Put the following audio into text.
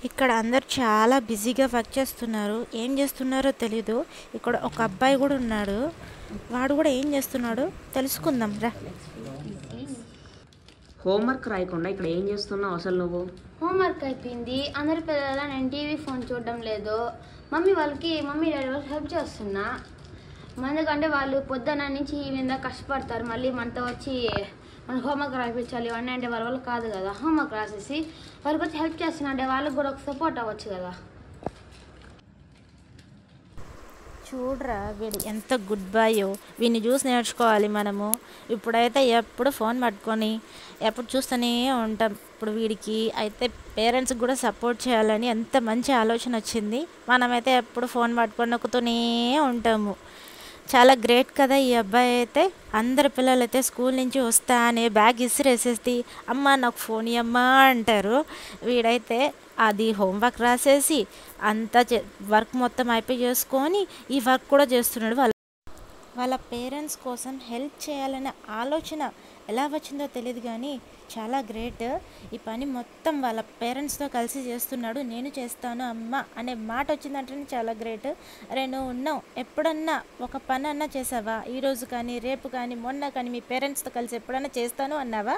ఇక్కడ అందరూ చాలా బిజీగా వర్క్ చేస్తున్నారు. ఏం చేస్తున్నారో తెలీదు. ఇక్కడ ఒక అబ్బాయి కూడా ఉన్నాడు. వాడు కూడా ఏం చేస్తున్నాడో తెలుసుకుందాం రా. హోంవర్క్ రాయకుండా ఇక్కడ ఏం చేస్తున్నావు అసలు నువ్వు? హోంవర్క్ అయిపోయింది. అందరి పిల్లల నేను టీవీ ఫోన్ చూడడం లేదు. మమ్మీ డాడీ వాళ్ళకి హెల్ప్ చేస్తున్నా. ఎందుకంటే వాళ్ళు పొద్దున్న నుంచి ఈవినింగ్ దాకా కష్టపడతారు. మళ్ళీ మనతో వచ్చి మనకు హోంవర్క్ రాయించాలి ఇవన్నీ అంటే వాళ్ళ వల్ల కాదు కదా. హోంవర్క్ రాసేసి వాళ్ళకి వచ్చి హెల్ప్ చేస్తున్నా అంటే వాళ్ళకి కూడా ఒక సపోర్ట్ అవ్వచ్చు కదా. చూడరా వీడు ఎంత గుడ్ బాయో. వీడిని చూసి నేర్చుకోవాలి మనము. ఇప్పుడైతే ఎప్పుడు ఫోన్ పట్టుకొని ఎప్పుడు చూస్తూనే ఉంటాం. ఇప్పుడు వీడికి అయితే పేరెంట్స్కి కూడా సపోర్ట్ చేయాలని ఎంత మంచి ఆలోచన వచ్చింది. మనమైతే ఎప్పుడు ఫోన్ పట్టుకొని నొక్కుతూనే ఉంటాము. చాలా గ్రేట్ కదా ఈ అబ్బాయి అయితే. అందరు పిల్లలైతే స్కూల్ నుంచి వస్తానే బ్యాగ్ ఇసిరేసేసి అమ్మ నాకు ఫోన్ ఇవ్వమ్మా అంటారు. వీడైతే అది హోంవర్క్ రాసేసి అంతా వర్క్ మొత్తం అయిపోయి చేసుకొని ఈ వర్క్ కూడా చేస్తున్నాడు. వాళ్ళ పేరెంట్స్ కోసం హెల్ప్ చేయాలనే ఆలోచన ఎలా వచ్చిందో తెలియదు కానీ చాలా గ్రేట్. ఈ పని మొత్తం వాళ్ళ పేరెంట్స్తో కలిసి చేస్తున్నాడు. నేను చేస్తాను అమ్మ అనే మాట వచ్చిందంటేనే చాలా గ్రేట్. అరే నువ్వు ఉన్నావు, ఎప్పుడన్నా ఒక పని అన్నా చేసావా? ఈరోజు కానీ రేపు కానీ మొన్న కానీ మీ పేరెంట్స్తో కలిసి ఎప్పుడన్నా చేస్తాను అన్నావా?